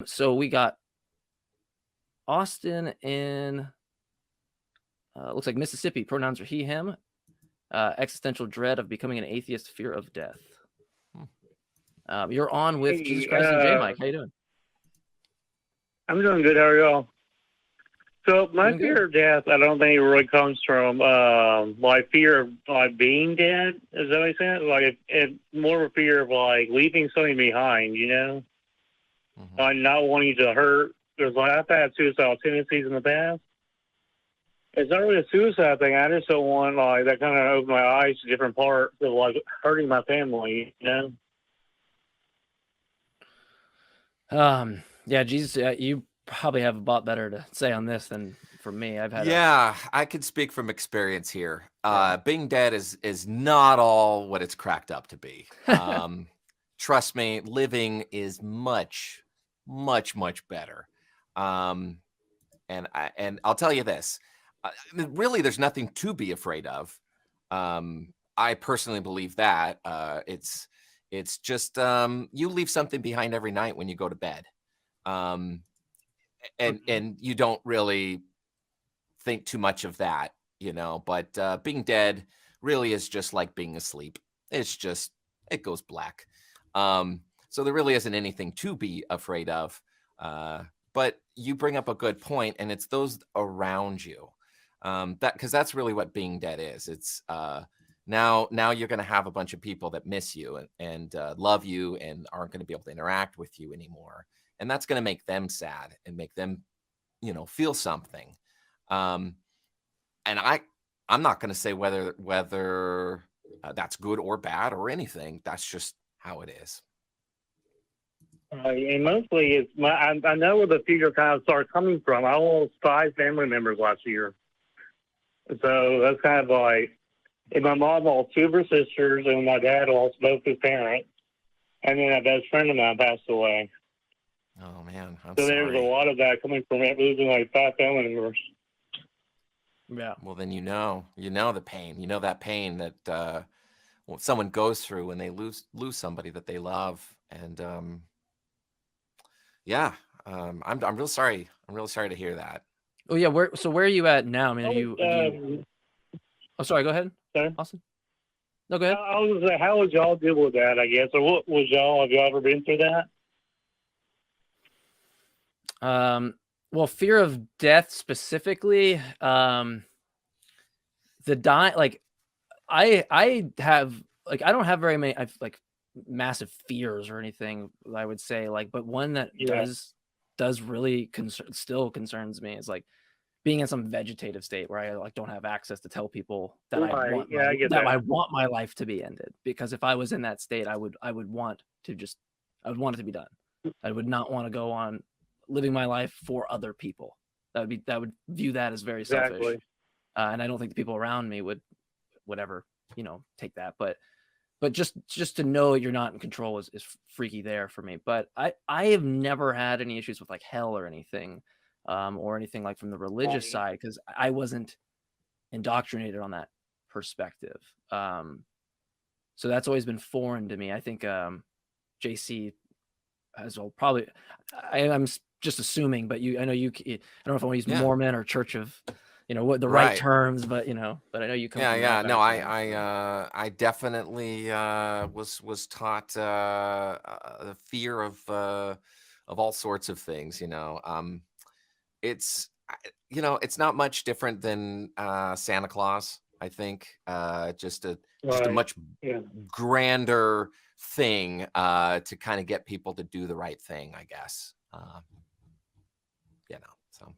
So we got Austin in, looks like Mississippi. Pronouns are he, him. Existential dread of becoming an atheist, fear of death. You're on with Jesus Hey, Christ and Jmike. How you doing? I'm doing good. How are y'all? So my Doing good. fear of death, I don't think it really comes from like fear of like being dead. Does that make sense? Like it's more of a fear of like leaving something behind. Like not wanting to hurt. Because like I've had suicidal tendencies in the past. It's not really a suicide thing. I just don't want like that kind of open my eyes to different parts of like hurting my family. Yeah, Jesus, you probably have a lot better to say on this than for me. I've had Yeah, I could speak from experience here. Being dead is not all what it's cracked up to be. Trust me, living is much, much, much better. And I'll tell you this: really, there's nothing to be afraid of. I personally believe that it's just you leave something behind every night when you go to bed, and you don't really think too much of that, but being dead really is just like being asleep. It goes black. So there really isn't anything to be afraid of. But you bring up a good point, and it's those around you. Because that's really what being dead is. It's now you're going to have a bunch of people that miss you and love you and aren't going to be able to interact with you anymore. And that's going to make them sad and make them, feel something. And I'm not going to say whether that's good or bad or anything. That's just how it is. And mostly it's I know where the fear kind of started coming from. I lost 5 family members last year. So that's kind of like, and my mom lost 2 of her sisters, and my dad lost both his parents. And then a best friend of mine passed away. Oh, man. I'm so sorry. There's a lot of that coming from losing like 5 family members. Yeah. Well, then you know the pain. You know that pain that someone goes through when they lose somebody that they love. And I'm real sorry. I'm real sorry to hear that. Oh yeah, where are you at now? I mean, are you? Oh, sorry. Go ahead, sorry? Austin. No, go ahead. I was gonna say, how would y'all deal with that? I guess, or what was y'all? Have y'all ever been through that? Well, fear of death specifically. The like, I have like I don't have very many. I've like massive fears or anything. I would say like, but one that does really still concerns me is like being in some vegetative state where I like don't have access to tell people that I want my life to be ended. Because if I was in that state, I would want it to be done. I would not want to go on living my life for other people. That would view that as very selfish. And I don't think the people around me would ever, take that. But just to know you're not in control is freaky there for me. But I have never had any issues with like hell or anything. Or anything like from the religious side, because I wasn't indoctrinated on that perspective. So that's always been foreign to me. I think JC as well, probably. I'm just assuming, but I know you. I don't know if I want to use Mormon or Church of, what the right terms, but but I know you come. Yeah. No, I definitely was taught the fear of all sorts of things. It's not much different than Santa Claus. I think just a much grander thing to kind of get people to do the right thing, I guess. So.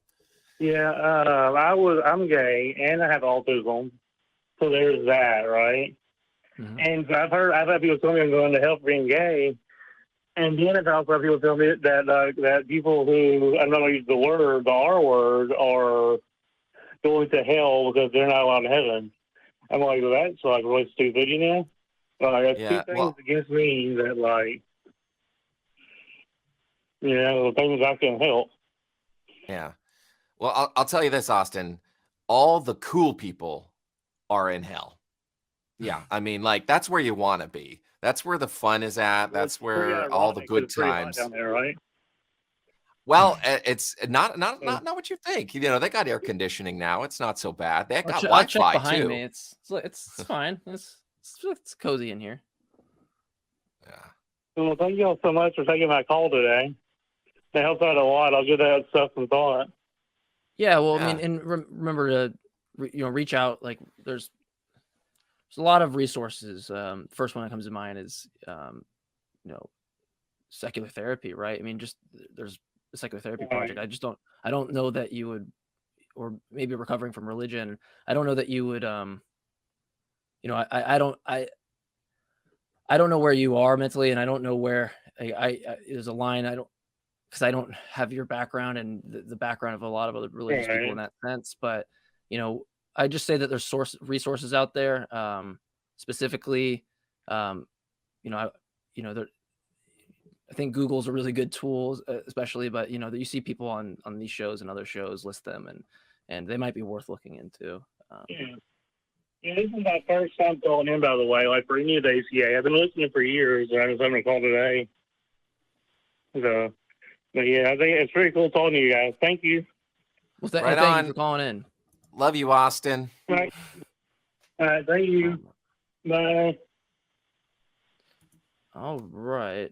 Yeah, I'm gay and I have autism, so there's that, right? Mm-hmm. And I've had people tell me I'm going to hell for being gay. And then I've also had people tell me that people who, I'm not going to use the R word, are going to hell because they're not allowed in heaven. I'm like, well, that's like really stupid, Like, that's 2 things against me that, like, things I can help. Yeah. Well, I'll tell you this, Austin. All the cool people are in hell. Yeah. I mean, like, that's where you want to be. That's where the fun is at. That's where all the good times. Down there, right? Well, it's not what you think. You know, they got air conditioning now. It's not so bad. They got I'll check Wi-Fi behind too. me. It's fine. It's cozy in here. Yeah. Well, thank you all so much for taking my call today. It helps out a lot. I'll give that stuff some thought. Yeah, well, Yeah. I mean, and remember to reach out. Like, there's a lot of resources. First one that comes to mind is secular therapy, right? I mean, just there's a secular therapy project. I don't know that you would, or maybe recovering from religion. I don't know that you would. I don't know where you are mentally, and I don't know where I there's a line because I don't have your background and the background of a lot of other religious people in that sense. But I just say that there's resources out there, specifically, I think Google's a really good tool, especially. But you see people on these shows and other shows list them, and they might be worth looking into. Yeah, this is my first time calling in, by the way, like for any of the ACA. I've been listening for years, and I was having a call today. So, but yeah, I think it's pretty cool talking to you guys. Thank you. Well, thank you for calling in. Love you, Austin. All right, thank you. Bye. All right.